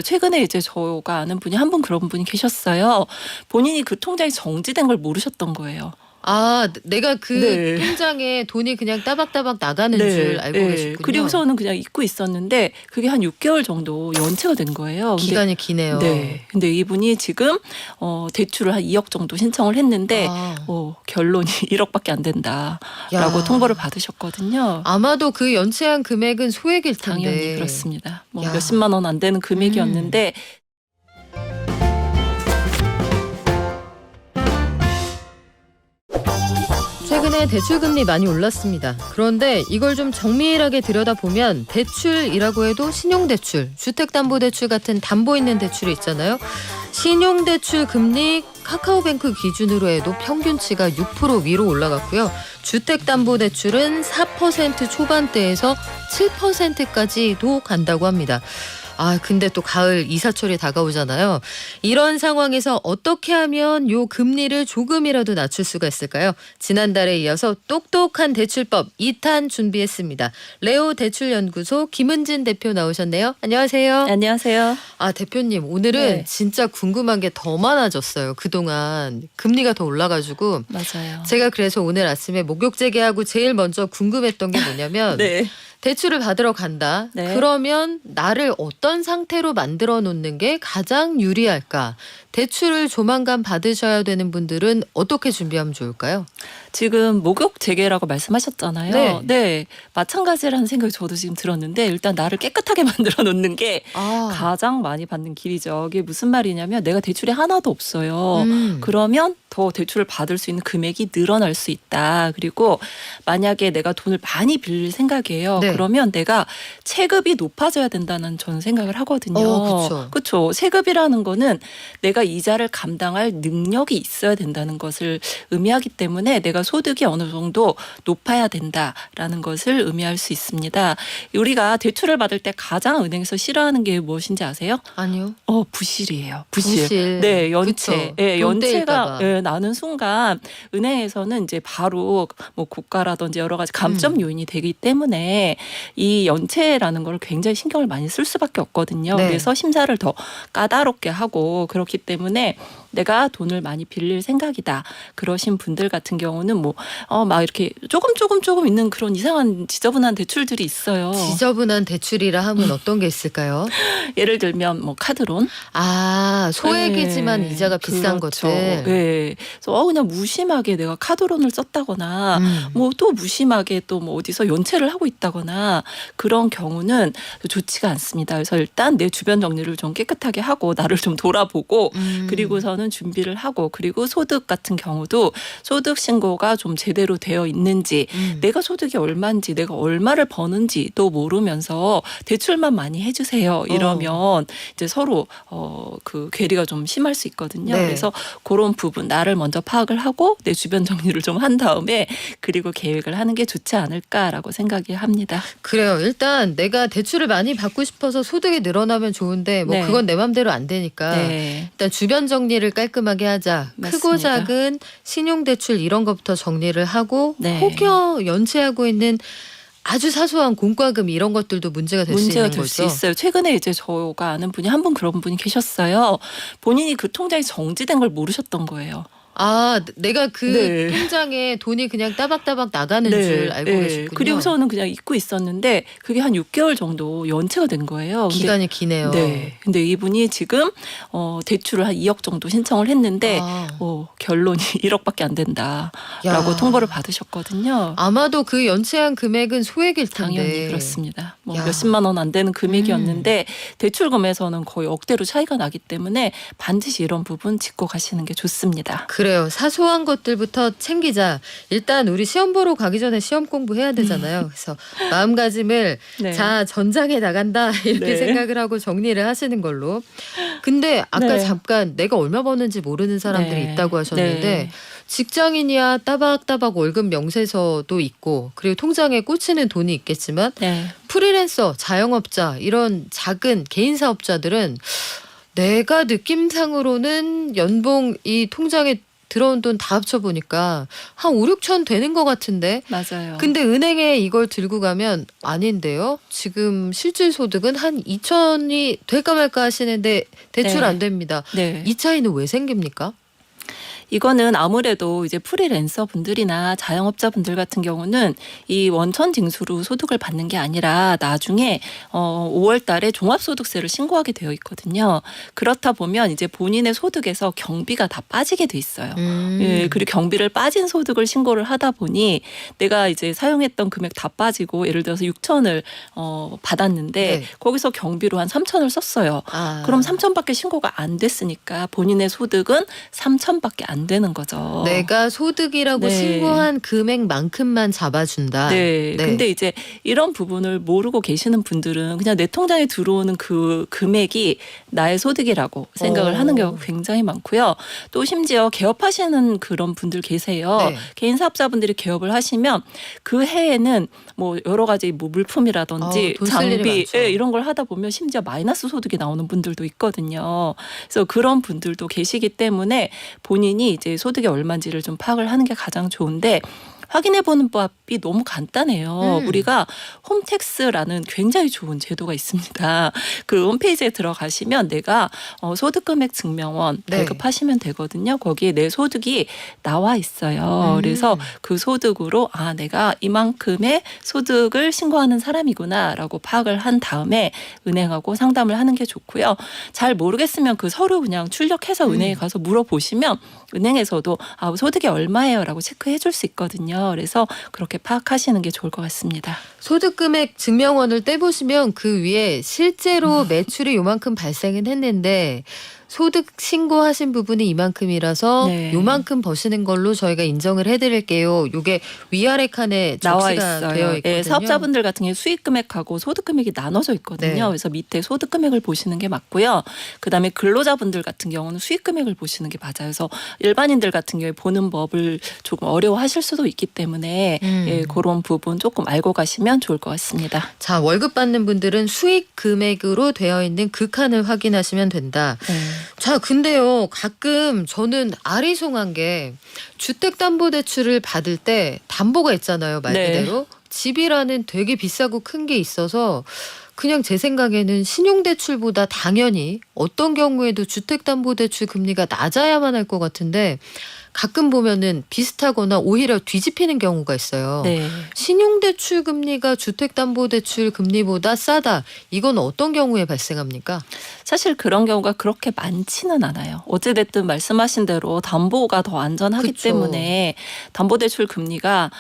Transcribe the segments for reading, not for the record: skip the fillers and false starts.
최근에 이제 저가 아는 분이 한 분 그런 분이 계셨어요. 본인이 그 통장이 정지된 걸 모르셨던 거예요. 아, 내가 그 네. 통장에 돈이 그냥 따박따박 나가는 네, 줄 알고 네. 계셨군요. 그리고서는 그냥 잊고 있었는데 그게 한 6개월 정도 연체가 된 거예요. 근데 기간이 기네요. 네. 근데 이분이 지금 대출을 한 2억 정도 신청을 했는데 아. 결론이 1억밖에 안 된다라고 야. 통보를 받으셨거든요. 아마도 그 연체한 금액은 소액일 텐데. 당연히 그렇습니다. 뭐 야. 몇십만 원 안 되는 금액이었는데 최근에 대출 금리 많이 올랐습니다. 그런데 이걸 좀 정밀하게 들여다보면 대출이라고 해도 신용대출, 주택담보대출 같은 담보 있는 대출이 있잖아요. 신용대출 금리 카카오뱅크 기준으로 해도 평균치가 6% 위로 올라갔고요. 주택담보대출은 4% 초반대에서 7%까지도 간다고 합니다. 아, 근데 또 가을 이사철이 다가오잖아요. 이런 상황에서 어떻게 하면 요 금리를 조금이라도 낮출 수가 있을까요? 지난달에 이어서 똑똑한 대출법 2탄 준비했습니다. 레오 대출연구소 김은진 대표 나오셨네요. 안녕하세요. 안녕하세요. 아, 대표님, 오늘은 네. 진짜 궁금한 게 더 많아졌어요. 그동안 금리가 더 올라가지고. 맞아요. 제가 그래서 오늘 아침에 목욕 재개하고 제일 먼저 궁금했던 게 뭐냐면 네. 대출을 받으러 간다. 네. 그러면 나를 어떤 상태로 만들어 놓는 게 가장 유리할까? 대출을 조만간 받으셔야 되는 분들은 어떻게 준비하면 좋을까요? 지금 목욕 재개라고 말씀하셨잖아요. 네. 네. 마찬가지라는 생각이 저도 지금 들었는데 일단 나를 깨끗하게 만들어 놓는 게 아, 가장 많이 받는 길이죠. 이게 무슨 말이냐면 내가 대출이 하나도 없어요. 음. 그러면 더 대출을 받을 수 있는 금액이 늘어날 수 있다. 그리고 만약에 내가 돈을 많이 빌릴 생각이에요. 네. 그러면 내가 체급이 높아져야 된다는 저는 생각을 하거든요. 그쵸. 그렇죠. 세급이라는 거는 내가 이자를 감당할 능력이 있어야 된다는 것을 의미하기 때문에 내가 소득이 어느 정도 높아야 된다라는 것을 의미할 수 있습니다. 우리가 대출을 받을 때 가장 은행에서 싫어하는 게 무엇인지 아세요? 아니요. 부실이에요. 부실. 부실. 네, 연체. 그쵸. 예, 돈 연체가 떼일까 봐. 나는 순간 은행에서는 이제 바로 뭐 고가라든지 여러 가지 감점 요인이 되기 때문에 이 연체라는 걸 굉장히 신경을 많이 쓸 수밖에 없거든요. 네. 그래서 심사를 더 까다롭게 하고 그렇기 때문에 내가 돈을 많이 빌릴 생각이다. 그러신 분들 같은 경우는 막 이렇게 조금 있는 그런 이상한 지저분한 대출들이 있어요. 지저분한 대출이라 하면 어떤 게 있을까요? 예를 들면 뭐 카드론. 아, 소액이지만 네, 이자가 비싼 그렇죠. 것들. 네. 그래서 그냥 무심하게 내가 카드론을 썼다거나 뭐 또 무심하게 또 뭐 어디서 연체를 하고 있다거나 그런 경우는 좋지가 않습니다. 그래서 일단 내 주변 정리를 좀 깨끗하게 하고 나를 좀 돌아보고 그리고서는 준비를 하고 그리고 소득 같은 경우도 소득 신고가 좀 제대로 되어 있는지 내가 소득이 얼마인지 내가 얼마를 버는지도 모르면서 대출만 많이 해주세요. 이러면 이제 서로 그 괴리가 좀 심할 수 있거든요. 네. 그래서 그런 부분 나를 먼저 파악을 하고 내 주변 정리를 좀 한 다음에 그리고 계획을 하는 게 좋지 않을까라고 생각이 합니다. 그래요. 일단 내가 대출을 많이 받고 싶어서 소득이 늘어나면 좋은데 뭐 네. 그건 내 맘대로 안 되니까 네. 일단 주변 정리를 깔끔하게 하자. 크고 맞습니다. 작은 신용대출 이런 것부터 정리를 하고 네. 혹여 연체하고 있는 아주 사소한 공과금 이런 것들도 문제가 될 수 문제가 있는 될 수 거죠. 있어요. 최근에 이제 저가 아는 분이 한 분 그런 분이 계셨어요. 본인이 그 통장이 정지된 걸 모르셨던 거예요. 아, 내가 그 네. 통장에 돈이 그냥 따박따박 나가는 줄 알고 계셨군요. 그리고서는 그냥 잊고 있었는데 그게 한 6개월 정도 연체가 된 거예요. 근데 기간이 기네요. 네. 근데 이분이 지금 대출을 한 2억 정도 신청을 했는데 아. 결론이 1억밖에 안 된다라고 야. 통보를 받으셨거든요. 아마도 그 연체한 금액은 소액일 텐데. 당연히 그렇습니다. 뭐 야. 몇십만 원 안 되는 금액이었는데 대출금에서는 거의 억대로 차이가 나기 때문에 반드시 이런 부분 짚고 가시는 게 좋습니다. 그래요. 사소한 것들부터 챙기자. 일단 우리 시험 보러 가기 전에 시험 공부해야 되잖아요. 그래서 마음가짐을 네. 자 전장에 나간다 이렇게 네. 생각을 하고 정리를 하시는 걸로. 근데 아까 네. 잠깐 내가 얼마 버는지 모르는 사람들이 네. 있다고 하셨는데 네. 직장인이야 따박따박 월급 명세서도 있고 그리고 통장에 꽂히는 돈이 있겠지만 네. 프리랜서, 자영업자 이런 작은 개인 사업자들은 내가 느낌상으로는 연봉 이 통장에 들어온 돈 다 합쳐보니까 한 5, 6천 되는 것 같은데. 맞아요. 근데 은행에 이걸 들고 가면 아닌데요. 지금 실질 소득은 한 2천이 될까 말까 하시는데 대출 네. 안 됩니다. 네. 이 차이는 왜 생깁니까? 이거는 아무래도 이제 프리랜서 분들이나 자영업자 분들 같은 경우는 이 원천 징수로 소득을 받는 게 아니라 나중에 5월 달에 종합소득세를 신고하게 되어 있거든요. 그렇다 보면 이제 본인의 소득에서 경비가 다 빠지게 돼 있어요. 예, 그리고 경비를 빠진 소득을 신고를 하다 보니 내가 이제 사용했던 금액 다 빠지고 예를 들어서 6천을 받았는데 네. 거기서 경비로 한 3천을 썼어요. 아. 그럼 3천밖에 신고가 안 됐으니까 본인의 소득은 3천밖에 안 되는 거죠. 내가 소득이라고 네. 신고한 금액만큼만 잡아준다. 네. 근데 이제 이런 부분을 모르고 계시는 분들은 그냥 내 통장에 들어오는 그 금액이 나의 소득이라고 생각을 하는 경우가 굉장히 많고요. 또 심지어 개업하시는 그런 분들 계세요. 네. 개인 사업자분들이 개업을 하시면 그 해에는 뭐 여러 가지 뭐 물품이라든지 돈 쓸 일이 장비 많죠. 예, 이런 걸 하다 보면 심지어 마이너스 소득이 나오는 분들도 있거든요. 그래서 그런 분들도 계시기 때문에 본인이 이제 소득이 얼마인지를 좀 파악을 하는 게 가장 좋은데 확인해보는 법이 너무 간단해요. 우리가 홈택스라는 굉장히 좋은 제도가 있습니다. 그 홈페이지에 들어가시면 내가 소득금액 증명원 네. 발급하시면 되거든요. 거기에 내 소득이 나와 있어요. 그래서 그 소득으로 내가 이만큼의 소득을 신고하는 사람이구나라고 파악을 한 다음에 은행하고 상담을 하는 게 좋고요. 잘 모르겠으면 그 서류 그냥 출력해서 은행에 가서 물어보시면 은행에서도 소득이 얼마예요라고 체크해 줄 수 있거든요. 그래서 그렇게 파악하시는 게 좋을 것 같습니다. 소득금액 증명원을 떼보시면 그 위에 실제로 매출이 요만큼 발생은 했는데 소득 신고하신 부분이 이만큼이라서 네. 요만큼 버시는 걸로 저희가 인정을 해드릴게요. 요게 위아래 칸에 나와 적시가 있어요. 되어 있거든요. 예, 사업자분들 같은 경우 수익 금액하고 소득 금액이 나눠져 있거든요. 네. 그래서 밑에 소득 금액을 보시는 게 맞고요. 그다음에 근로자분들 같은 경우는 수익 금액을 보시는 게 맞아요. 그래서 일반인들 같은 경우에 보는 법을 조금 어려워하실 수도 있기 때문에 예, 그런 부분 조금 알고 가시면 좋을 것 같습니다. 자, 월급 받는 분들은 수익 금액으로 되어 있는 그 칸을 확인하시면 된다. 자, 근데요, 가끔 저는 아리송한 게 주택담보대출을 받을 때 담보가 있잖아요, 말 네. 그대로. 집이라는 되게 비싸고 큰 게 있어서 그냥 제 생각에는 신용대출보다 당연히 어떤 경우에도 주택담보대출 금리가 낮아야만 할 것 같은데 가끔 보면은 비슷하거나 오히려 뒤집히는 경우가 있어요. 네. 신용대출 금리가 주택담보대출 금리보다 싸다. 이건 어떤 경우에 발생합니까? 사실 그런 경우가 그렇게 많지는 않아요. 어찌됐든 말씀하신 대로 담보가 더 안전하기 그쵸. 때문에 담보대출 금리가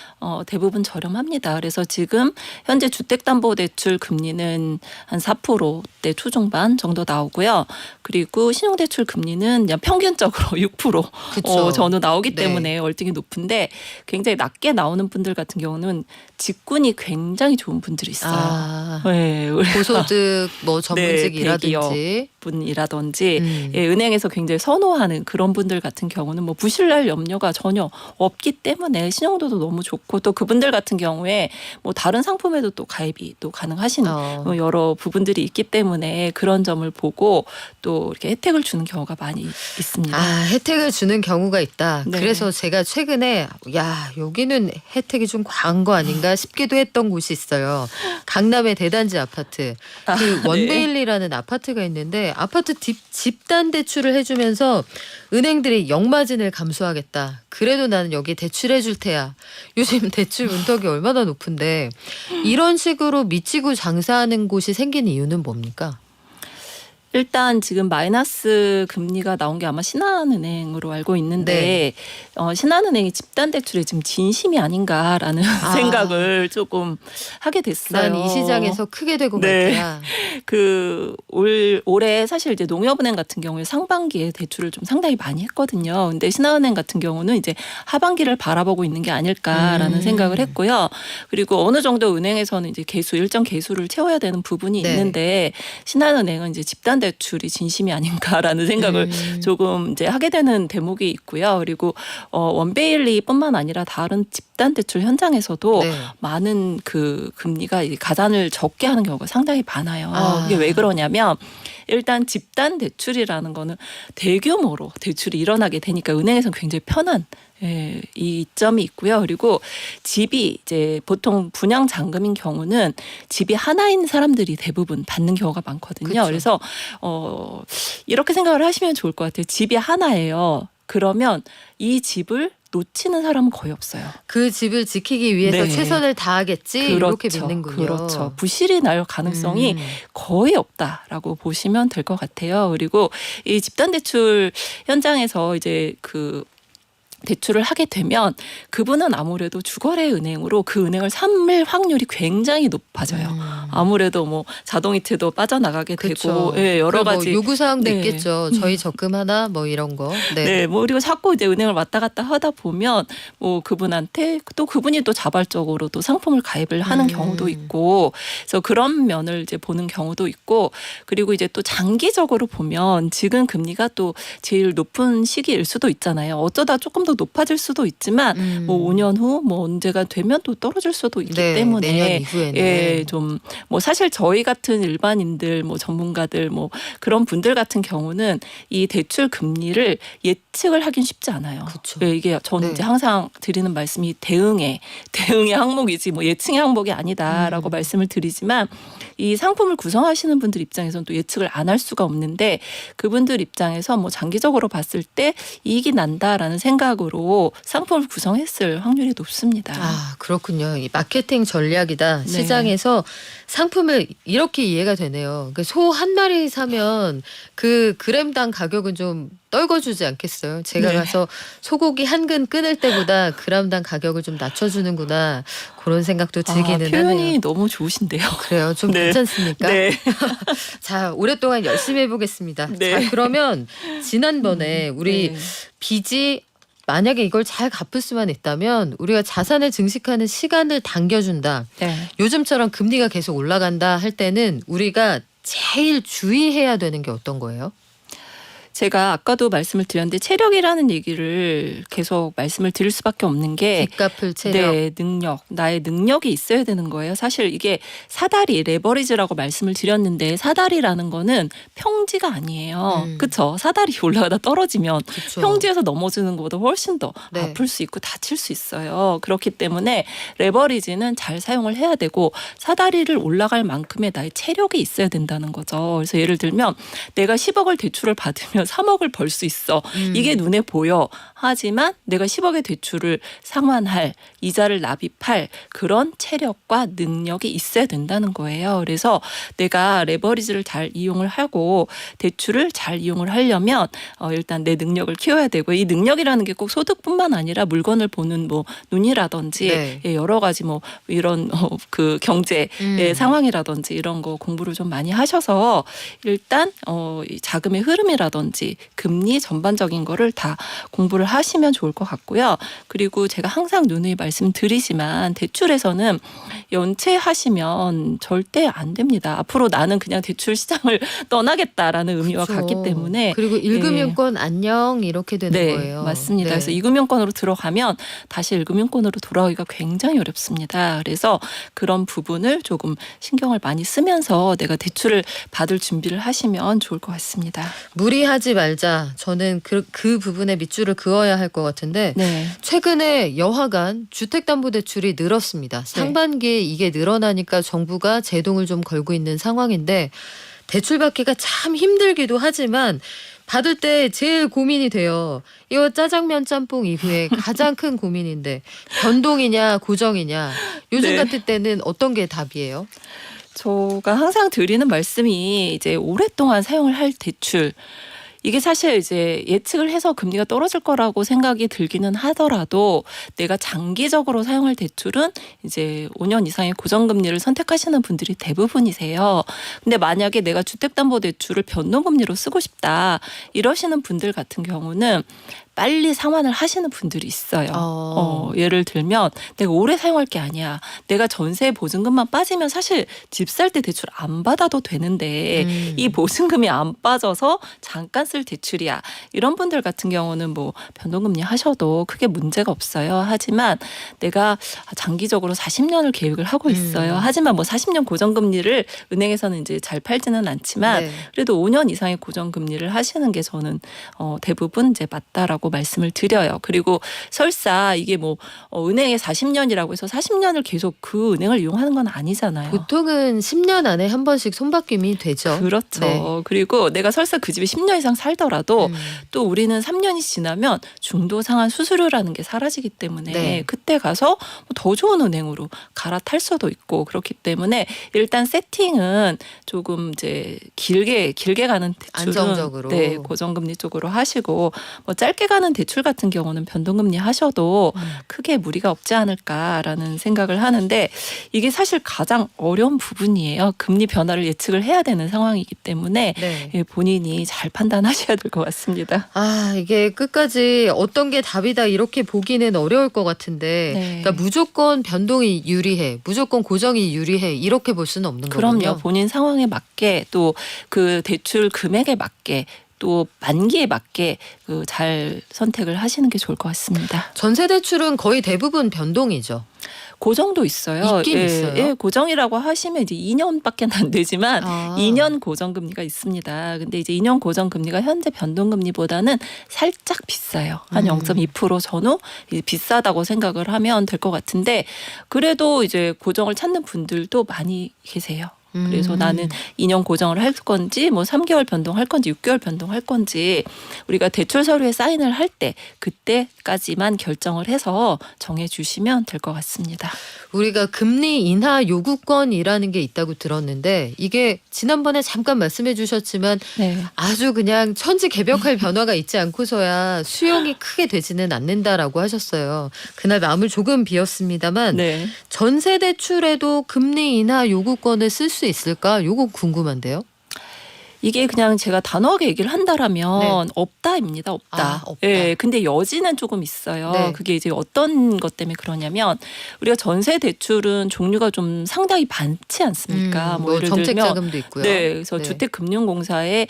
대부분 저렴합니다. 그래서 지금 현재 주택담보대출 금리는 한 4%대 초중반 정도 나오고요. 그리고 신용대출 금리는 그냥 평균적으로 6% 그쵸. 전후 나오기 네. 때문에 월등히 높은데 굉장히 낮게 나오는 분들 같은 경우는 직군이 굉장히 좋은 분들이 있어요. 아, 네. 고소득 뭐 전문직이라든지. 대기업 분이라든지 음. 예, 은행에서 굉장히 선호하는 그런 분들 같은 경우는 뭐 부실날 염려가 전혀 없기 때문에 신용도도 너무 좋고 또 그분들 같은 경우에 뭐 다른 상품에도 또 가입이 또 가능하신 여러 부분들이 있기 때문에 그런 점을 보고 또 이렇게 혜택을 주는 경우가 많이 있습니다. 혜택을 주는 경우가 있다. 네. 그래서 제가 최근에 여기는 혜택이 좀 과한 거 아닌가 싶기도 했던 곳이 있어요. 강남의 대단지 아파트. 그 네. 원베일리라는 아파트가 있는데 아파트 집단 대출을 해주면서 은행들이 역마진을 감수하겠다. 그래도 나는 여기 대출해 줄 테야. 요즘 대출 문턱이 얼마나 높은데 이런 식으로 미치고 장사하는 곳이 생긴 이유는 뭡니까? 일단 지금 마이너스 금리가 나온 게 아마 신한은행으로 알고 있는데 신한은행이 집단 대출에 지금 진심이 아닌가라는 생각을 조금 하게 됐어요. 난 이 시장에서 크게 되고 네. 말 테야. 올해 사실 이제 농협은행 같은 경우에 상반기에 대출을 좀 상당히 많이 했거든요. 근데 신한은행 같은 경우는 이제 하반기를 바라보고 있는 게 아닐까라는 생각을 했고요. 그리고 어느 정도 은행에서는 이제 일정 개수를 채워야 되는 부분이 네. 있는데 신한은행은 이제 집단 대출이 진심이 아닌가라는 생각을 조금 이제 하게 되는 대목이 있고요. 그리고 원베일리뿐만 아니라 다른 집단 집단 대출 현장에서도 네. 많은 그 금리가 이 가산을 적게 하는 경우가 상당히 많아요. 아. 이게 왜 그러냐면 일단 집단 대출이라는 거는 대규모로 대출이 일어나게 되니까 은행에서는 굉장히 편한 이점이 있고요. 그리고 집이 이제 보통 분양 잔금인 경우는 집이 하나인 사람들이 대부분 받는 경우가 많거든요. 그쵸. 그래서 이렇게 생각을 하시면 좋을 것 같아요. 집이 하나예요. 그러면 이 집을 놓치는 사람은 거의 없어요. 그 집을 지키기 위해서 네. 최선을 다하겠지 이렇게 믿는군요. 그렇죠. 부실이 날 가능성이 거의 없다라고 보시면 될 것 같아요. 그리고 이 집단 대출 현장에서 이제 그 대출을 하게 되면 그분은 아무래도 주거래 은행으로 그 은행을 삼을 확률이 굉장히 높아져요. 아무래도 뭐 자동이체도 빠져나가게 그렇죠. 되고 여러 가지 뭐 요구 사항도 네. 있겠죠. 저희 적금 하나 뭐 이런 거. 네. 네, 뭐 그리고 자꾸 이제 은행을 왔다 갔다 하다 보면 뭐 그분한테 또 그분이 또 자발적으로 또 상품을 가입을 하는 경우도 있고, 그래서 그런 면을 이제 보는 경우도 있고, 그리고 이제 또 장기적으로 보면 지금 금리가 또 제일 높은 시기일 수도 있잖아요. 어쩌다 조금 더 높아질 수도 있지만 뭐 5년 후 뭐 언제가 되면 또 떨어질 수도 있기 네, 때문에 내년 이후에는 좀 뭐 사실 저희 같은 일반인들 뭐 전문가들 뭐 그런 분들 같은 경우는 이 대출 금리를 예측을 하긴 쉽지 않아요. 그쵸. 이게 저는 네. 이제 항상 드리는 말씀이 대응의 항목이지 뭐 예측의 항목이 아니다라고 말씀을 드리지만 이 상품을 구성하시는 분들 입장에서는 또 예측을 안 할 수가 없는데 그분들 입장에서 뭐 장기적으로 봤을 때 이익이 난다라는 생각으로 상품을 구성했을 확률이 높습니다. 아, 그렇군요. 이 마케팅 전략이다. 네. 시장에서 상품을 이렇게 이해가 되네요. 소 한 마리 사면 그 그램당 가격은 좀 떨궈주지 않겠어요? 제가 네. 가서 소고기 한 근 끊을 때보다 그램당 가격을 좀 낮춰주는구나. 그런 생각도 들기는 표현이 하네요. 너무 좋으신데요. 그래요. 좀 네. 괜찮습니까? 네. 자, 오랫동안 열심히 해보겠습니다. 네. 자, 그러면 지난번에 우리 네. 빚이 만약에 이걸 잘 갚을 수만 있다면 우리가 자산을 증식하는 시간을 당겨준다. 네. 요즘처럼 금리가 계속 올라간다 할 때는 우리가 제일 주의해야 되는 게 어떤 거예요? 제가 아까도 말씀을 드렸는데 체력이라는 얘기를 계속 말씀을 드릴 수밖에 없는 게 빚 갚을 체력. 네, 능력, 나의 능력이 있어야 되는 거예요. 사실 이게 사다리, 레버리지라고 말씀을 드렸는데 사다리라는 거는 평지가 아니에요. 그렇죠? 사다리 올라가다 떨어지면 그쵸. 평지에서 넘어지는 것보다 훨씬 더 네. 아플 수 있고 다칠 수 있어요. 그렇기 때문에 레버리지는 잘 사용을 해야 되고 사다리를 올라갈 만큼의 나의 체력이 있어야 된다는 거죠. 그래서 예를 들면 내가 10억을 대출을 받으면 3억을 벌 수 있어. 이게 눈에 보여. 하지만 내가 10억의 대출을 상환할, 이자를 납입할 그런 체력과 능력이 있어야 된다는 거예요. 그래서 내가 레버리지를 잘 이용을 하고 대출을 잘 이용을 하려면 일단 내 능력을 키워야 되고, 이 능력이라는 게 꼭 소득뿐만 아니라 물건을 보는 뭐 눈이라든지 네. 여러 가지 뭐 이런 그 경제 상황이라든지 이런 거 공부를 좀 많이 하셔서 일단 이 자금의 흐름이라든지 금리 전반적인 거를 다 공부를 하시면 좋을 것 같고요. 그리고 제가 항상 누누이 말씀드리지만 대출에서는 연체하시면 절대 안 됩니다. 앞으로 나는 그냥 대출 시장을 떠나겠다라는 의미와 그쵸. 같기 때문에 그리고 1금융권 안녕 이렇게 되는 네, 거예요. 맞습니다. 네. 그래서 2금융권으로 들어가면 다시 1금융권으로 돌아오기가 굉장히 어렵습니다. 그래서 그런 부분을 조금 신경을 많이 쓰면서 내가 대출을 받을 준비를 하시면 좋을 것 같습니다. 무리하지 말자. 저는 그 부분에 밑줄을 그어야 할 것 같은데 네. 최근에 여하간 주택담보대출이 늘었습니다. 상반기에 이게 늘어나니까 정부가 제동을 좀 걸고 있는 상황인데 대출 받기가 참 힘들기도 하지만 받을 때 제일 고민이 돼요. 이거 짜장면 짬뽕 이후에 가장 큰 고민인데 변동이냐 고정이냐. 요즘 네. 같을 때는 어떤 게 답이에요? 제가 항상 드리는 말씀이 이제 오랫동안 사용을 할 대출, 이게 사실 이제 예측을 해서 금리가 떨어질 거라고 생각이 들기는 하더라도 내가 장기적으로 사용할 대출은 이제 5년 이상의 고정금리를 선택하시는 분들이 대부분이세요. 근데 만약에 내가 주택담보대출을 변동금리로 쓰고 싶다 이러시는 분들 같은 경우는 빨리 상환을 하시는 분들이 있어요. 예를 들면 내가 오래 사용할 게 아니야. 내가 전세 보증금만 빠지면 사실 집 살 때 대출 안 받아도 되는데 이 보증금이 안 빠져서 잠깐 쓸 대출이야. 이런 분들 같은 경우는 뭐 변동금리 하셔도 크게 문제가 없어요. 하지만 내가 장기적으로 40년을 계획을 하고 있어요. 하지만 뭐 40년 고정금리를 은행에서는 이제 잘 팔지는 않지만 네. 그래도 5년 이상의 고정금리를 하시는 게 저는 대부분 이제 맞다라고 말씀을 드려요. 그리고 설사 이게 뭐 은행에 40년이라고 해서 40년을 계속 그 은행을 이용하는 건 아니잖아요. 보통은 10년 안에 한 번씩 손바뀜이 되죠. 그렇죠. 네. 그리고 내가 설사 그 집에 10년 이상 살더라도 또 우리는 3년이 지나면 중도 상환 수수료라는 게 사라지기 때문에 네. 그때 가서 더 좋은 은행으로 갈아탈 수도 있고 그렇기 때문에 일단 세팅은 조금 이제 길게 가는 대출은 안정적으로. 네, 고정금리 쪽으로 하시고 뭐 짧게 가는 대출 같은 경우는 변동금리 하셔도 크게 무리가 없지 않을까라는 생각을 하는데 이게 사실 가장 어려운 부분이에요. 금리 변화를 예측을 해야 되는 상황이기 때문에 네. 예, 본인이 잘 판단하셔야 될 것 같습니다. 이게 끝까지 어떤 게 답이다 이렇게 보기는 어려울 것 같은데 네. 그러니까 무조건 변동이 유리해, 무조건 고정이 유리해 이렇게 볼 수는 없는 그럼요. 거군요. 본인 상황에 맞게 또 그 대출 금액에 맞게 또 만기에 맞게 잘 선택을 하시는 게 좋을 것 같습니다. 전세 대출은 거의 대부분 변동이죠. 고정도 있어요. 있긴 있어요? 예, 고정이라고 하시면 이제 2년밖에 안 되지만 2년 고정금리가 있습니다. 근데 이제 2년 고정금리가 현재 변동금리보다는 살짝 비싸요. 한 0.2% 전후 이제 비싸다고 생각을 하면 될 것 같은데 그래도 이제 고정을 찾는 분들도 많이 계세요. 그래서 나는 2년 고정을 할 건지 뭐 3개월 변동할 건지 6개월 변동할 건지 우리가 대출 서류에 사인을 할 때 그때까지만 결정을 해서 정해 주시면 될 것 같습니다. 우리가 금리 인하 요구권이라는 게 있다고 들었는데 이게 지난번에 잠깐 말씀해 주셨지만 네. 아주 그냥 천지개벽할 변화가 있지 않고서야 수용이 크게 되지는 않는다라고 하셨어요. 그날 마음을 조금 비웠습니다만 네. 전세 대출에도 금리 인하 요구권을 쓸 수 있을까? 요거 궁금한데요. 이게 그냥 제가 단호하게 얘기를 한다라면 없다입니다. 없다. 없다. 예, 근데 여지는 조금 있어요. 네. 그게 이제 어떤 것 때문에 그러냐면 우리가 전세 대출은 종류가 좀 상당히 많지 않습니까? 뭐 예를 정책 들면 자금도 있고요. 네, 그래서 주택금융공사에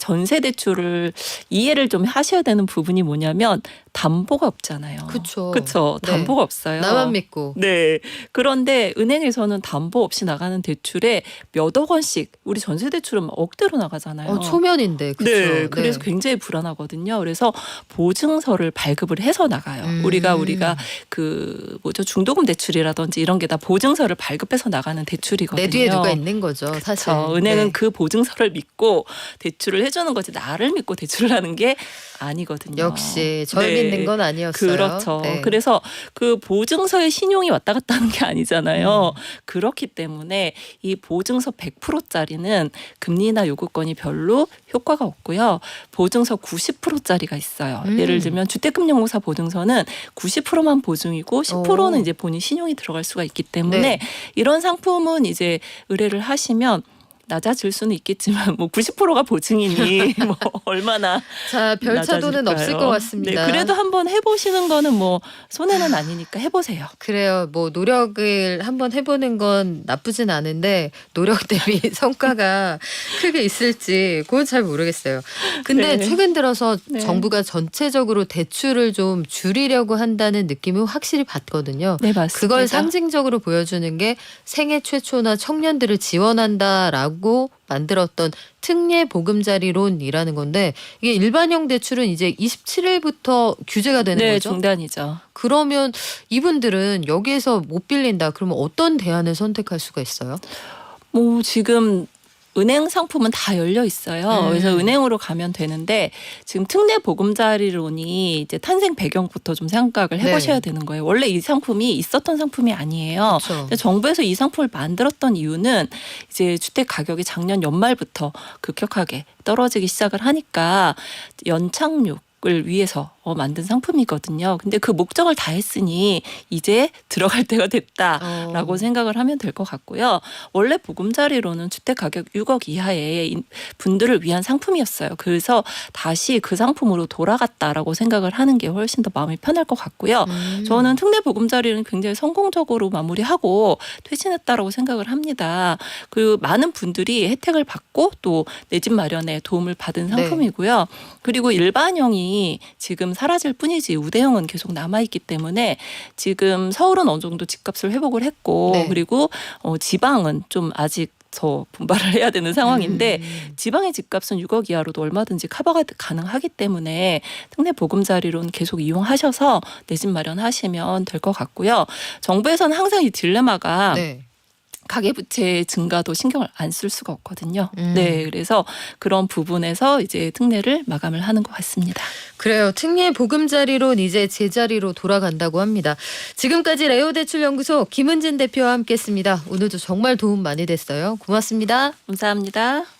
전세 대출을 이해를 좀 하셔야 되는 부분이 뭐냐면 담보가 없잖아요. 그렇죠. 그렇죠. 네. 담보가 없어요. 나만 믿고. 네. 그런데 은행에서는 담보 없이 나가는 대출에 몇억 원씩 우리 전세 대출은 억대로 나가잖아요. 초면인데. 그렇죠. 네. 그래서 굉장히 불안하거든요. 그래서 보증서를 발급을 해서 나가요. 우리가 중도금 대출이라든지 이런 게 다 보증서를 발급해서 나가는 대출이거든요. 내 뒤에 누가 있는 거죠. 사실. 은행은 네. 그 보증서를 믿고 대출을 해주는 거지 나를 믿고 대출을 하는 게 아니거든요. 역시 절 네. 믿는 건 아니었어요. 그렇죠. 네. 그래서 그 보증서의 신용이 왔다 갔다 하는 게 아니잖아요. 그렇기 때문에 이 보증서 100%짜리는 금리나 요구권이 별로 효과가 없고요. 보증서 90%짜리가 있어요. 예를 들면 주택금융공사 보증서는 90%만 보증이고 10%는 이제 본인 신용이 들어갈 수가 있기 때문에 네. 이런 상품은 이제 의뢰를 하시면 낮아질 수는 있겠지만 뭐 90%가 보증이니 뭐 얼마나 자, 별 차도는 낮아질까요? 없을 것 같습니다. 네, 그래도 한번 해보시는 거는 뭐 손해는 아니니까 해보세요. 그래요. 뭐 노력을 한번 해보는 건 나쁘진 않은데 노력 대비 성과가 크게 있을지 그건 잘 모르겠어요. 근데 네. 최근 들어서 네. 정부가 전체적으로 대출을 좀 줄이려고 한다는 느낌을 확실히 받거든요. 네, 맞습니다. 그걸 상징적으로 보여주는 게 생애 최초나 청년들을 지원한다라고 만들었던 특례 보금자리론이라는 건데 이게 일반형 대출은 이제 27일부터 규제가 되는 네, 거죠. 중단이죠. 그러면 이분들은 여기에서 못 빌린다. 그러면 어떤 대안을 선택할 수가 있어요? 뭐 지금 은행 상품은 다 열려 있어요. 그래서 은행으로 가면 되는데 지금 특례 보금자리론이 이제 탄생 배경부터 좀 생각을 해보셔야 네. 되는 거예요. 원래 이 상품이 있었던 상품이 아니에요. 그렇죠. 근데 정부에서 이 상품을 만들었던 이유는 이제 주택 가격이 작년 연말부터 급격하게 떨어지기 시작을 하니까 연착륙 을 위해서 만든 상품이거든요. 근데 그 목적을 다 했으니 이제 들어갈 때가 됐다라고 생각을 하면 될 것 같고요. 원래 보금자리로는 주택 가격 6억 이하의 분들을 위한 상품이었어요. 그래서 다시 그 상품으로 돌아갔다라고 생각을 하는 게 훨씬 더 마음이 편할 것 같고요. 저는 특례 보금자리는 굉장히 성공적으로 마무리하고 퇴진했다라고 생각을 합니다. 그 많은 분들이 혜택을 받고 또 내 집 마련에 도움을 받은 상품이고요. 그리고 일반형이 지금 사라질 뿐이지 우대형은 계속 남아있기 때문에 지금 서울은 어느 정도 집값을 회복을 했고 그리고 지방은 좀 아직 더 분발을 해야 되는 상황인데 지방의 집값은 6억 이하로도 얼마든지 커버가 가능하기 때문에 특례 보금자리로는 계속 이용하셔서 내 집 마련하시면 될 것 같고요. 정부에서는 항상 이 딜레마가 가계부채 증가도 신경을 안 쓸 수가 없거든요. 네, 그래서 그런 부분에서 이제 특례를 마감을 하는 것 같습니다. 그래요. 특례 보금자리론 이제 제자리로 돌아간다고 합니다. 지금까지 레오대출연구소 김은진 대표와 함께했습니다. 오늘도 정말 도움 많이 됐어요. 고맙습니다. 감사합니다.